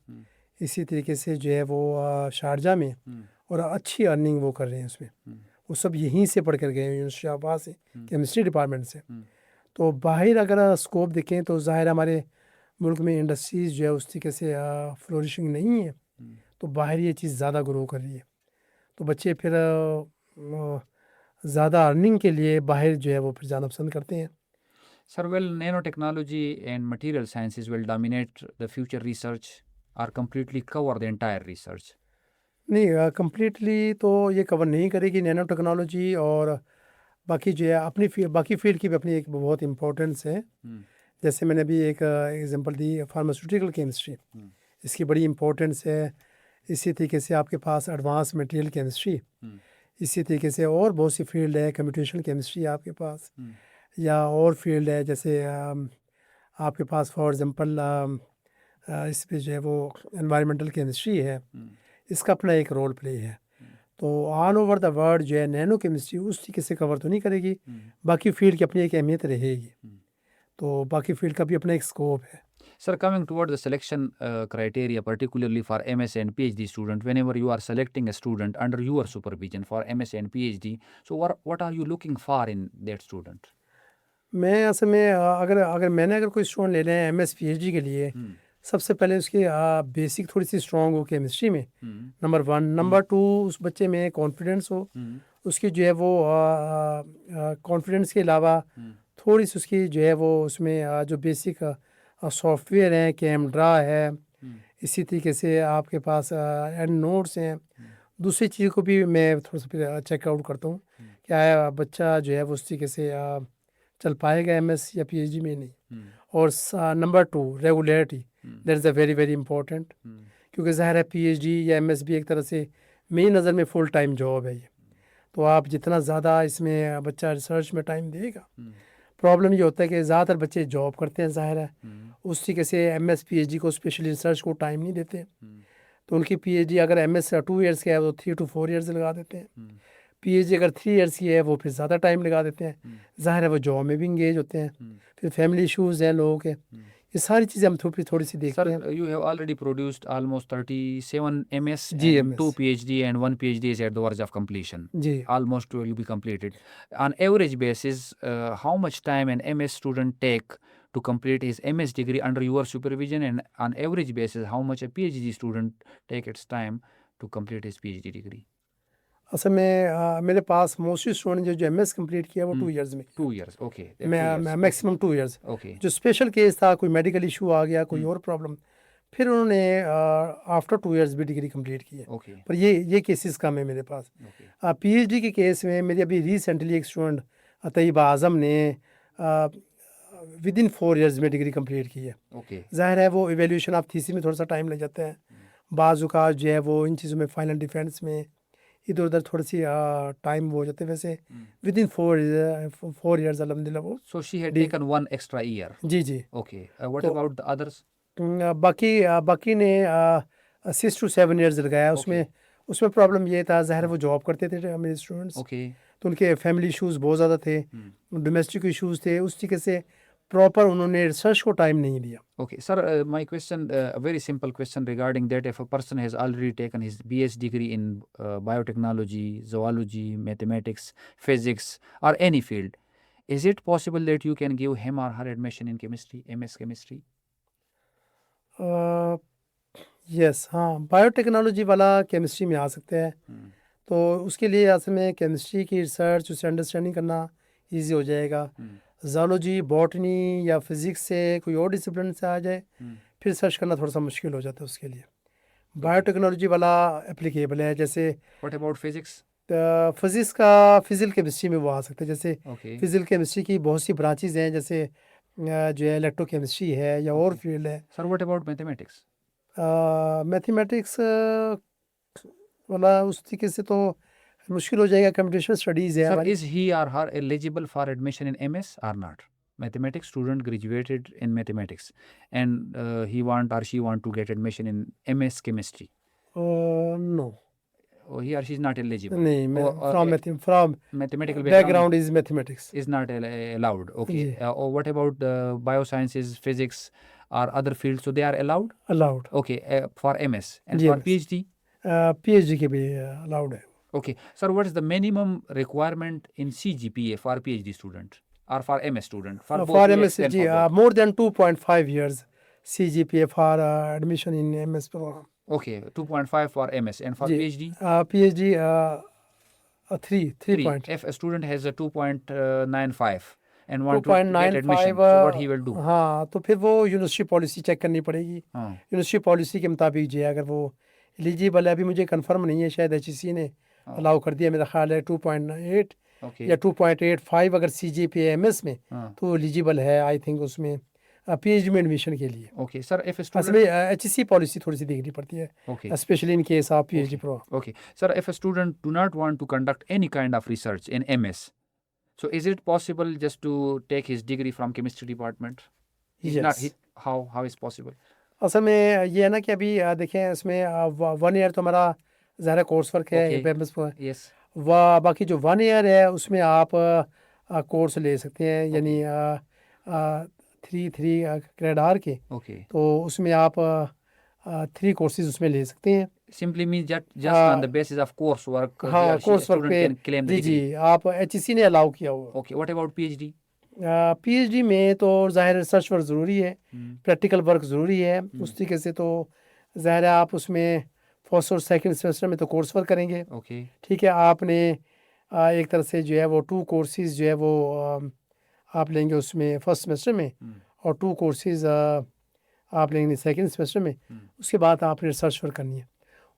इसी तरीके से जो है वो शारजा में, और अच्छी अर्निंग वो कर रहे हैं उसमें। वो सब यहीं से पढ़ कर गए हैं यूनिवर्सिटी ऑफ वाह से, केमिस्ट्री डिपार्टमेंट से। तो बाहर अगर स्कोप देखें तो ज़ाहिर हमारे मुल्क में इंडस्ट्रीज़ जो है उस तरीके से फ्लोरिशिंग नहीं है। तो बाहर ये चीज़ ज़्यादा ग्रो कर रही है। तो बच्चे फिर ज़्यादा अर्निंग के लिए बाहर जो है वो फिर जाना पसंद करते हैं। Sir, will nanotechnology and material sciences will dominate the future research or completely cover the entire research? नहीं, कंप्लीटली तो ये कवर नहीं करेगी नैनो टेक्नोलॉजी, और बाकी जो है अपनी बाकी फील्ड की भी अपनी एक बहुत इम्पोर्टेंस है। जैसे मैंने अभी एक एग्जांपल दी फार्मास्यूटिकल केमिस्ट्री, इसकी बड़ी इम्पोर्टेंस है। इसी तरीके से आपके पास एडवांस मटेरियल केमिस्ट्री, इसी तरीके से और बहुत सी फील्ड है, कंप्यूटेशनल केमिस्ट्री आपके पास, या और फील्ड है जैसे आपके पास फॉर एग्ज़ाम्पल इस पे जो है वो एनवायरमेंटल केमिस्ट्री है। इसका अपना एक रोल प्ले है। तो ऑल ओवर द वर्ल्ड जो है नैनो केमिस्ट्री उस तरीके से कवर तो नहीं करेगी, बाकी फील्ड की अपनी एक अहमियत रहेगी। तो बाकी फील्ड का भी अपना एक स्कोप है। Sir, coming toward the selection criteria, particularly for MS and PhD student, whenever you are selecting a student under your supervision for MS and PhD, so what are you looking for in that student? मैं असल में अगर मैंने कोई student लेना है MS PhD के लिए, सबसे पहले उसकी बेसिक थोड़ी सी स्ट्रांग हो केमिस्ट्री में, नंबर 1। नंबर 2, उस बच्चे में कॉन्फिडेंस हो, उसकी जो है वो कॉन्फिडेंस के अलावा थोड़ी सी उसकी जो है वो उसमें जो बेसिक सॉफ्टवेयर हैं, कैमरा है, इसी तरीके से आपके पास एंड नोट्स हैं। दूसरी चीज़ को भी मैं थोड़ा सा फिर चेकआउट करता हूँ, क्या बच्चा जो है वो उस तरीके से चल पाएगा एमएस या पीएचडी में, नहीं। और number 2, regularity, that is a very very important, क्योंकि ज़ाहिर है पीएचडी या एमएस भी एक तरह से मेरी नज़र में फुल टाइम जॉब है ये। तो आप जितना ज़्यादा इसमें बच्चा रिसर्च में टाइम देगा, प्रॉब्लम ये होता है कि ज़्यादातर बच्चे जॉब करते हैं, ज़ाहिर है उस तरीके से एमएस पीएचडी को, स्पेशली रिसर्च को टाइम नहीं देते। तो उनकी पीएचडी अगर एमएस 2 इयर्स का है वो 3 to 4 इयर्स लगा देते हैं। पीएचडी अगर 3 इयर्स की है वो फिर ज़्यादा टाइम लगा देते हैं। ज़ाहिर है वो जॉब में भी इंगेज होते हैं, फिर फैमिली इश्यूज़ हैं लोगों के, ये सारी चीज़ें हम थोड़ी सी देखते हैं। Sir, you have already produced almost 37 MS ji, and MS 2 PhD and 1 PhD is at the verge of completion. Ji. Almost will be completed. On average basis, how much time an MS student take to complete his MS degree under your supervision, and on average basis, how much a PhD student take its time to complete his PhD degree? असल में मेरे पास mostly student जो MS complete किया वो 2 years में, 2 years, okay. मैं maximum 2 years. Okay. जो special case था, कोई मेडिकल इशू आ गया, कोई और प्रॉब्लम, फिर उन्होंने आफ्टर 2 इयर्स भी डिग्री कंप्लीट की है। Okay. पर ये केसेस कम है मेरे पास। Okay. पीएचडी के केस में मेरी अभी रिसेंटली एक स्टूडेंट तैयबा आज़म ने विद इन 4 इयर्स में डिग्री कंप्लीट की है। Okay. ज़ाहिर है वो इवेल्यूशन ऑफ थीसिस में थोड़ा सा टाइम लग जाता है, बाज़ औक़ात जो है वो इन चीज़ों में फाइनल डिफेंस में इधर उधर थोड़ी सी टाइम वो हो जाते हैं। वैसे विद इन 4 इयर्स अल्हम्दुलिल्लाह वो। So she had taken 1 extra year. Ji ji. Okay. What तो about the others? बाकी ने 6 to 7 इयर्स लगाया। उसमें प्रॉब्लम ये था, ज़ाहिर है वो जॉब करते थे मेरे स्टूडेंट्स, Okay. तो उनके फैमिली इश्यूज़ बहुत ज़्यादा थे, डोमेस्टिक इश्यूज़ थे, उस तरीके से प्रॉपर उन्होंने रिसर्च को टाइम नहीं दिया। Okay, sir, my question, a very simple question regarding that. If a person has already taken his BS degree in biotechnology, zoology, mathematics, physics, or any field, is it possible that you can give him or her admission in chemistry, MS chemistry? Yes, हाँ, biotechnology वाला chemistry में आ सकते हैं, तो उसके लिए असल में केमिस्ट्री की रिसर्च, उसे अंडरस्टैंडिंग करना इजी हो जाएगा। ज़ूलॉजी, बॉटनी या फिज़िक्स से कोई और डिसिप्लिन से आ जाए, फिर सर्च करना थोड़ा सा मुश्किल हो जाता है उसके लिए। बायोटेक्नोलॉजी वाला एप्लीकेबल है। जैसे What about physics? फिज़िक्स का फिज़िकल केमिस्ट्री में वो आ सकता है। जैसे Okay. फिज़िकल केमिस्ट्री की बहुत सी ब्रांचेज हैं, जैसे जो है इलेक्ट्रोकेमिस्ट्री है या और फील्ड है। Sir, what about mathematics? Mathematics वाला उस तरीके से तो मुश्किल हो जाएगा, कंप्यूटेशनल स्टडीज़ है Sir, हमारी। is he or her eligible for admission in MS or not? Mathematics student graduated in mathematics, and he want or she want to get admission in MS chemistry. No, Oh, he or she is not eligible. नहीं, मैं Or, from mathematical background is mathematics. is not allowed. Okay. जी, Or what about biosciences, physics, or other fields? So they are allowed. Allowed. Okay. For MS and ji, for MS। PhD. PhD के भी allowed है। Okay. Sir, what is the minimum requirement in CGPA for PhD student or for MS student? For both. For We MS explain ji, for both. More than 2.5 years CGPA for admission in MS programme. Okay. 2.5 for MS and for ji, PhD. PhD 3 3. Point If a student has a 2.95 and want to get 2.95, admission, so what he will do? हाँ, तो फिर वो university policy check करनी पड़ेगी। हाँ. University policy के मुताबिक जो है, अगर वो एलिजिबल है, अभी मुझे कंफर्म नहीं है, शायद एचईसी ने अलाउ कर दिया, मेरा ख्याल है 2.8 Okay. या 2.85 अगर सीजीपीए एमएस में, हाँ. तो एलिजिबल है आई थिंक उसमें पीएचडी में एडमिशन के लिए। Okay. Sir, if a असल student. में एचईसी पॉलिसी थोड़ी सी देखनी पड़ती है, Okay. Specially in case of PhD programme. Okay. Sir, if a student do not want to conduct any kind of research in MS, so is it possible just to take his degree from chemistry department? If not, Yes. how is possible? असल में ये है ना कि अभी देखें, इसमें 1 year तो हमारा ज़ाहिर कोर्स वर्क है Okay. एमएस पर, Yes. बाकी जो 1 ईयर है उसमें आप कोर्स ले सकते हैं, यानी 3 क्रेडिट आवर के, Okay. तो उसमें आप 3 कोर्सेज उसमें ले सकते हैं। Simply means just on the basis of coursework, he हाँ, or she, a course work student पे can claim the जी degree. जी, आप एचईसी ने अलाउ किया हुआ। Okay. What about PhD? PhD में तो ज़ाहिर रिसर्च वर्क ज़रूरी है, प्रैक्टिकल वर्क ज़रूरी है। उस तरीके से तो ज़ाहिर है आप उसमें फर्स्ट और सेकंड सेमेस्टर में तो कोर्स वर्क करेंगे। ओके ठीक है, आपने एक तरह से जो है वो 2 कोर्सेज़ जो है वो आप लेंगे उसमें फर्स्ट सेमेस्टर में, और 2 कोर्सेज़ आप लेंगे सेकंड सेमेस्टर में। उसके बाद आपने रिसर्च वर्क करनी है।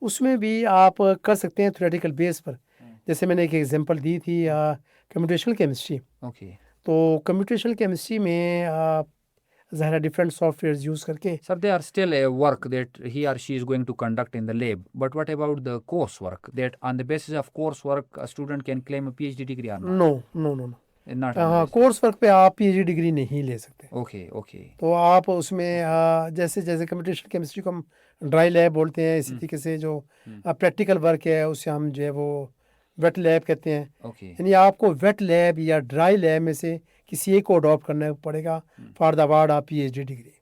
उसमें भी आप कर सकते हैं थ्योरेटिकल बेस पर। जैसे मैंने एक एग्जांपल दी थी कंप्यूटेशनल केमिस्ट्री। ओके तो कंप्यूटेशनल केमिस्ट्री में ज़ाहिर है डिफरेंट सॉफ्टवेयर्स यूज़ करके Sir, they are still a work that he or she is going to conduct in the lab. But what about the coursework? That on the basis of coursework, a student can claim a PhD degree or not? No no no no Not on the हाँ, basis. Course work पे आप PhD degree नहीं ले सकते। Okay, okay. तो आप उसमें जैसे जैसे कंप्यूटेशनल केमिस्ट्री को हम ड्राई लैब बोलते हैं, इसी तरीके से जो प्रैक्टिकल वर्क है उसे हम जो है वो वेट लैब कहते हैं। Okay. यानी आपको वेट लैब या ड्राई लैब में से किसी एक को अडॉप्ट करना पड़ेगा for the award of PhD degree.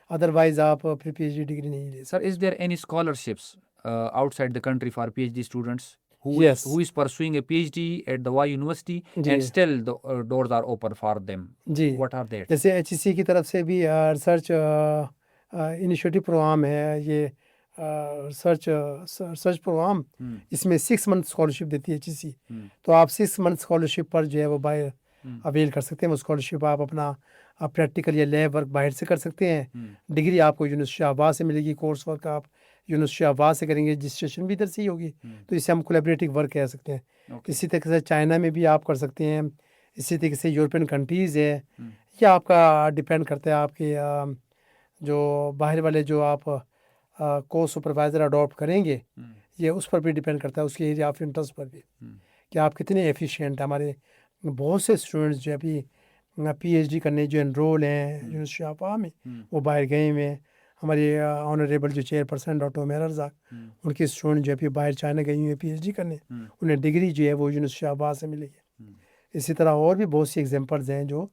Otherwise आप फिर पीएचडी डिग्री नहीं ले Sir, is there any scholarships outside the country for PhD students Yes. who is pursuing a PhD at the Y University जी। and still the doors are open for them? जी, What are they? जैसे HEC की तरफ से भी research initiative programme है, ये research programme, इसमें 6 मंथ स्कॉलरशिप देती है एचईसी। तो आप 6 मंथ स्कॉलरशिप पर जो है वो बाहर अवेल कर सकते हैं। वो स्कॉलरशिप आप अपना प्रैक्टिकल या लैब वर्क बाहर से कर सकते हैं। डिग्री आपको यूनिवर्सिटी आवाज़ से मिलेगी, कोर्स वर्क आप यूनिवर्सिटी आवाज़ से करेंगे, रजिस्ट्रेशन भी इधर से ही होगी। तो इसे हम कोलैबोरेटिव वर्क कह सकते हैं। इसी तरीके से चाइना में भी आप कर सकते हैं, इसी तरीके से यूरोपियन कंट्रीज़ है। यह आपका डिपेंड करता है आपके जो बाहर वाले जो आप कोर्स सुपरवाइज़र अडॉप्ट करेंगे, ये उस पर भी डिपेंड करता है, उसके एरिया ऑफ इंटरेस्ट पर भी, कि आप कितने एफिशिएंट हैं। हमारे बहुत से स्टूडेंट्स जो अभी पीएचडी करने जो एनरोल हैं यूनिवर्सिटी ऑफ आह में, वो बाहर गए हुए हैं। हमारे ऑनरेबल जो चेयरपर्सन डॉक्टर उमैर रज़ाक, उनके स्टूडेंट जो अभी बाहर चाइना गए हुए हैं पीएचडी करने, उन्हें डिग्री जो है वो यूनिवर्सिटी ऑफ आह से मिलेगी। इसी तरह और भी बहुत सी एग्जांपल्स हैं जो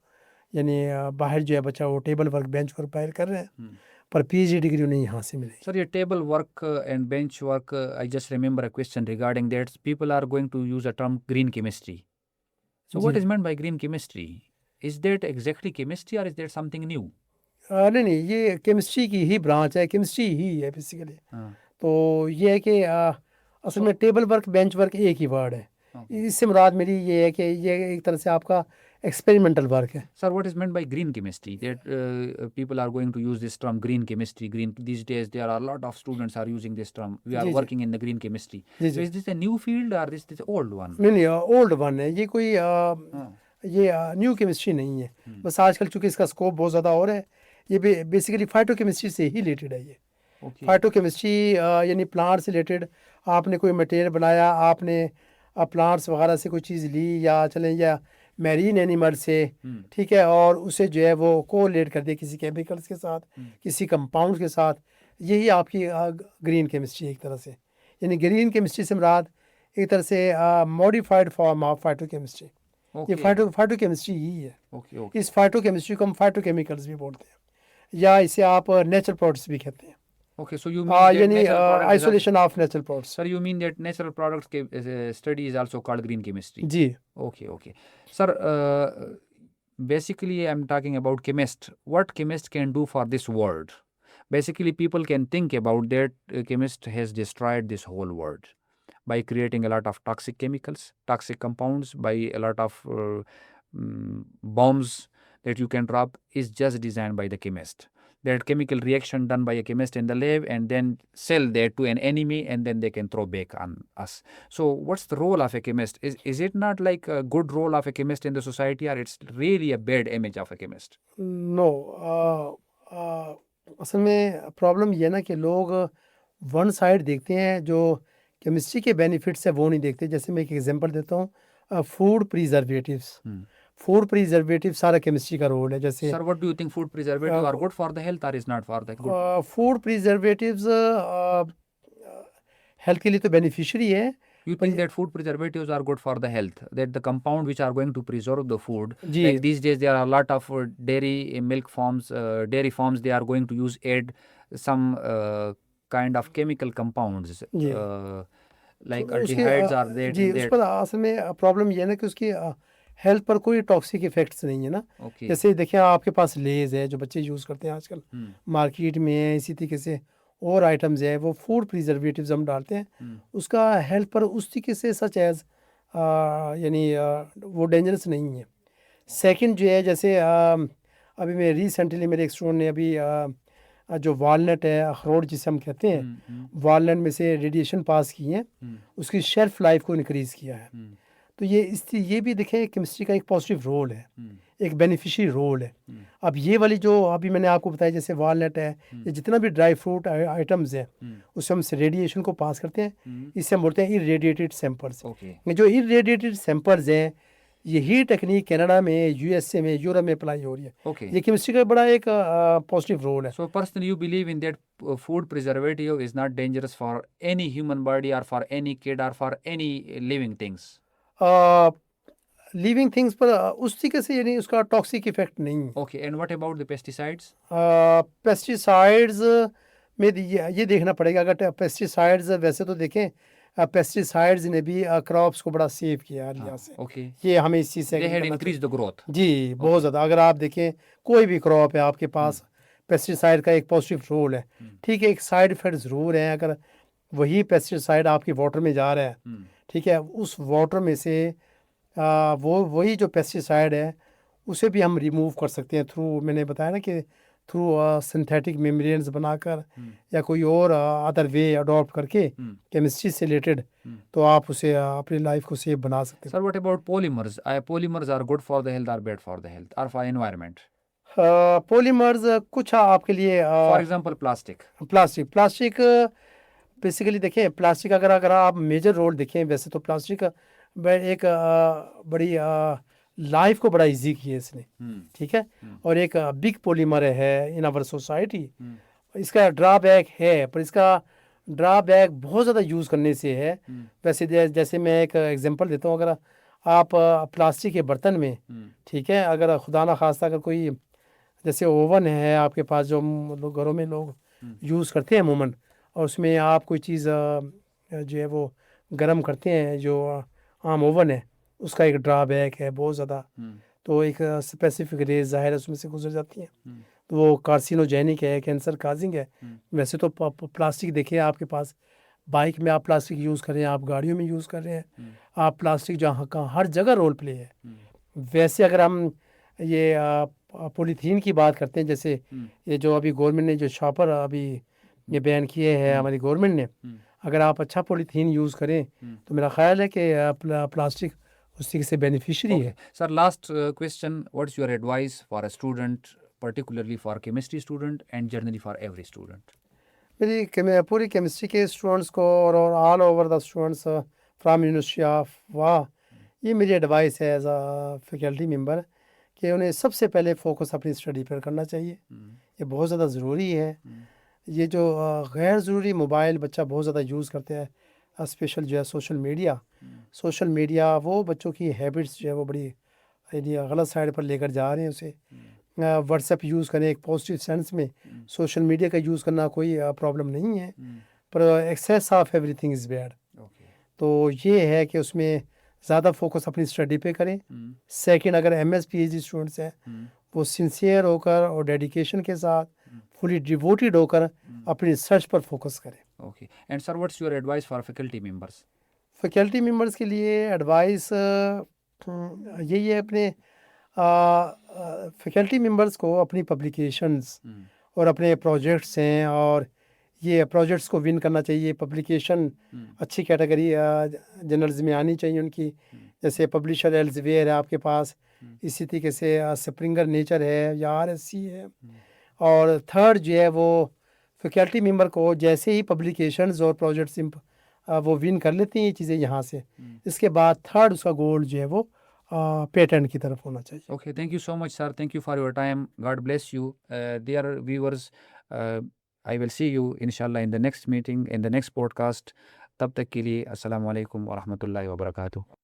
यानी बाहर जो है बच्चा वो टेबल वर्क बेंच वर्क बाहर कर रहे हैं, पर पीएचडी डिग्री उन्हें यहाँ से मिलेगी। Sir, your table work and bench work, I just remember a question regarding that. People are going to use a term green chemistry. So, what ji. is meant by green chemistry? Is that exactly chemistry or is that something new? नहीं नहीं, ये chemistry की ही branch है, chemistry ही है basically. तो ये है कि असल में टेबल वर्क बेंच वर्क एक ही वर्ड है। इससे मुराद मेरी ये है कि ये एक तरह से आपका एक्सपेरिमेंटल वर्क है। Sir, what is meant by green chemistry? That people are going to use this term green chemistry. Green these days there are a lot of students are using this term. We are जी, जी। working in the green chemistry. जी, So जी। is this a new field or is this old one? नहीं नहीं, old one है ये, कोई ये न्यू केमिस्ट्री नहीं है। बस आजकल चूँकि इसका स्कोप बहुत ज़्यादा और है, ये बेसिकली फाइटो केमिस्ट्री से ही रिलेटेड है। ये Okay. फाइटो केमिस्ट्री यानी प्लांट से रिलेटेड, आपने कोई मटेरियल बनाया, आपने प्लांट्स वगैरह से कोई चीज़ ली या चलें या मैरीन एनिमल से, ठीक है, और उसे जो है वो कोरिलेट कर दिया किसी केमिकल्स के साथ, किसी कंपाउंड के साथ, यही आपकी ग्रीन केमिस्ट्री एक तरह से। यानी ग्रीन केमिस्ट्री से मुराद एक तरह से modified form of phyto chemistry. ये Okay. फाइटो केमिस्ट्री ही है। Okay. Okay. इस फाइटो केमिस्ट्री को हम फाइटो केमिकल्स भी बोलते हैं, या इसे आप नेचुरल प्रोडक्ट्स भी कहते हैं। Okay. So you mean that यानी natural products is also- isolation of natural products. Sir, you mean that natural products study is also called green chemistry? जी Okay, okay. Sir, basically I'm talking about chemist. What chemist can do for this world? Basically, people can think about that chemist has destroyed this whole world by creating a lot of toxic chemicals, toxic compounds, by a lot of bombs that you can drop is just designed by the chemist. That chemical reaction done by a chemist in the lab and then sell that to an enemy and then they can throw back on us. So what's the role of a chemist? Is it not like a good role of a chemist in the society or it's really a bad image of a chemist? No, असल में problem ये ना कि लोग one side देखते हैं, जो chemistry के बेनिफिट्स है वो नहीं देखते। जैसे मैं एक एग्जांपल देता हूँ, फूड प्रिजर्वेटिव्स। फूड प्रिजर्वेटिव सारा केमिस्ट्री का रोल है। जैसे Sir, what do you think food preservative are good for the health or is not for the good? Food preservatives health के लिए तो बेनिफिशियरी है। You think that food preservatives are good for the health? That the compound which are going to preserve the food, ji like these days there are a lot of dairy milk forms, dairy forms, they are going to use add some kind of chemical compounds, ji like तो उसके aldehydes are there. जी उस पर असल में problem ये है ना कि उसकी हेल्थ पर कोई टॉक्सिक इफेक्ट्स नहीं है ना। ओके। जैसे देखिए आपके पास लेज़ है जो बच्चे यूज़ करते हैं आजकल मार्केट में है, इसी तरीके से और आइटम्स है वो फूड प्रिजर्वेटिव्स हम डालते हैं, उसका हेल्थ पर उस तरीके से सच एज यानी वो डेंजरस नहीं है। सेकंड जो है जैसे अभी मैं रिसेंटली मेरे एक स्टूडेंट ने अभी जो वालनट है अखरोट जिसे हम कहते हैं वालनट में से रेडिएशन पास किए हैं, उसकी शेल्फ लाइफ को इंक्रीज़ किया है। तो ये भी देखें केमिस्ट्री का एक पॉजिटिव रोल है, एक बेनिफिशियरी रोल है। अब ये वाली जो अभी मैंने आपको बताया जैसे वालनट है या जितना भी ड्राई फ्रूट आइटम्स हैं उससे हम रेडिएशन को पास करते हैं, इससे हम बोलते हैं इरेडिएटेड सैंपल्स। ओके। जो इरेडिएटेड सैंपल्स हैं यही टेक्निक कनाडा में, यूएसए में, यूरोप में अप्लाई हो रही है। ओके। ये केमिस्ट्री का बड़ा एक पॉजिटिव रोल है। So personally, you believe in that food preservative is not dangerous for any human body or for any kid or for any living things. Living things पर उस तरीके से यानी उसका टॉक्सिक इफेक्ट नहीं है। Okay, and what about the pesticides? Pesticides में ये देखना पड़ेगा। अगर पेस्टिसाइड्स वैसे तो देखें पेस्टिसाइड्स ने भी क्रॉप्स को बड़ा सेव किया हर लिहाज से। Okay, ये हमें इस चीज़ से they agree had करना increased the growth. चाहिए। जी बहुत ज़्यादा। अगर आप देखें कोई भी क्रॉप है आपके पास पेस्टिसाइड का एक पॉजिटिव रोल है। ठीक है, एक साइड इफेक्ट ज़रूर है। अगर वही पेस्टिसाइड आपके वाटर में जा रहा है, ठीक है, उस वाटर में से वही जो पेस्टिसाइड है उसे भी हम रिमूव कर सकते हैं थ्रू, मैंने बताया ना कि थ्रू सिंथेटिक मेम्ब्रेन्स बनाकर या कोई और अदर वे अडॉप्ट करके केमिस्ट्री से रिलेटेड, तो आप उसे अपनी लाइफ को सेफ बना सकते हैं। Sir, what about polymers? Polymers are good for the health or bad for the health or for environment? Polymers कुछ आपके लिए For example, plastic. Plastic basically देखें प्लास्टिक अगर आप मेजर रोल देखें वैसे तो प्लास्टिक एक बड़ी लाइफ को बड़ा इजी किया इसने, ठीक है, और एक बिग पॉलीमर है इन आवर सोसाइटी। इसका ड्रॉबैक है, पर इसका ड्रॉबैक बहुत ज़्यादा यूज़ करने से है। वैसे जैसे मैं एक एग्जांपल देता हूँ, अगर आप प्लास्टिक के बर्तन में, ठीक है, अगर खुदा ना खास्ता अगर कोई जैसे ओवन है आपके पास जो घरों में लोग यूज़ करते हैं अमूमन, और उसमें आप कोई चीज़ जो है वो गर्म करते हैं, जो आम ओवन है उसका एक ड्रॉबैक है बहुत ज़्यादा। तो एक स्पेसिफिक रेज ज़ाहिर है उसमें से गुजर जाती हैं, तो वो कार्सिनोजेनिक है, कैंसर काजिंग है। वैसे तो प्लास्टिक देखिए आपके पास बाइक में आप प्लास्टिक यूज़ कर रहे हैं, आप गाड़ियों में यूज़ कर रहे हैं, आप प्लास्टिक जहाँ का हर जगह रोल प्ले है। वैसे अगर हम ये पॉलीथीन की बात करते हैं, जैसे ये जो अभी गवर्नमेंट ने जो शॉपर अभी ये बैन किए हैं हमारी गवर्नमेंट ने, अगर आप अच्छा पॉलीथीन यूज़ करें तो मेरा ख्याल है कि प्लास्टिक उसी से बेनिफिशियरी है। Sir, last question. What's your advice for a student, particularly for chemistry student and generally for every student? मेरी पूरी केमिस्ट्री के स्टूडेंट्स को और all over the students from university of वाह, ये मेरी एडवाइस है एज अ फैकल्टी मेंबर कि उन्हें सबसे पहले फोकस अपनी स्टडी पर करना चाहिए। ये बहुत ज़्यादा ज़रूरी है। ये जो गैर ज़रूरी मोबाइल बच्चा बहुत ज़्यादा यूज़ करते हैं, स्पेशल जो है सोशल मीडिया वो बच्चों की हैबिट्स जो है वो बड़ी यानी गलत साइड पर लेकर जा रहे हैं उसे। व्हाट्सएप यूज़ करें एक पॉजिटिव सेंस में, सोशल मीडिया का यूज़ करना कोई प्रॉब्लम नहीं है, पर excess of everything is bad. तो ये है कि उसमें ज़्यादा फोकस अपनी स्टडी पे करें। सेकंड, अगर एमएस पीएचडी स्टूडेंट्स हैं वो सिंसियर होकर और डेडिकेशन के साथ फुली डिवोटेड होकर अपनी रिसर्च पर फोकस करें। Okay. And sir, what's your advice for faculty members? Faculty members के लिए एडवाइस यही है, अपने फैकल्टी मेंबर्स को अपनी पब्लिकेशंस और अपने प्रोजेक्ट्स हैं और ये प्रोजेक्ट्स को विन करना चाहिए। पब्लिकेशन अच्छी कैटेगरी जर्नल्स में आनी चाहिए उनकी, जैसे पब्लिशर एल्सेवियर है आपके पास, इसी तरीके से स्प्रिंगर नेचर है या आरएससी है। और थर्ड जो है वो फैकल्टी मेंबर को जैसे ही पब्लिकेशंस और प्रोजेक्ट्स वो विन कर लेती हैं ये चीज़ें यहाँ से, इसके बाद थर्ड उसका गोल जो है वो पेटेंट की तरफ होना चाहिए। Okay, thank you so much, sir. Thank you for your time. God bless you. Dear viewers, I will see you inshallah in the next meeting, in the next podcast. तब तक के लिए अस्सलाम वालेकुम व रहमतुल्लाहि व बरकातुहू।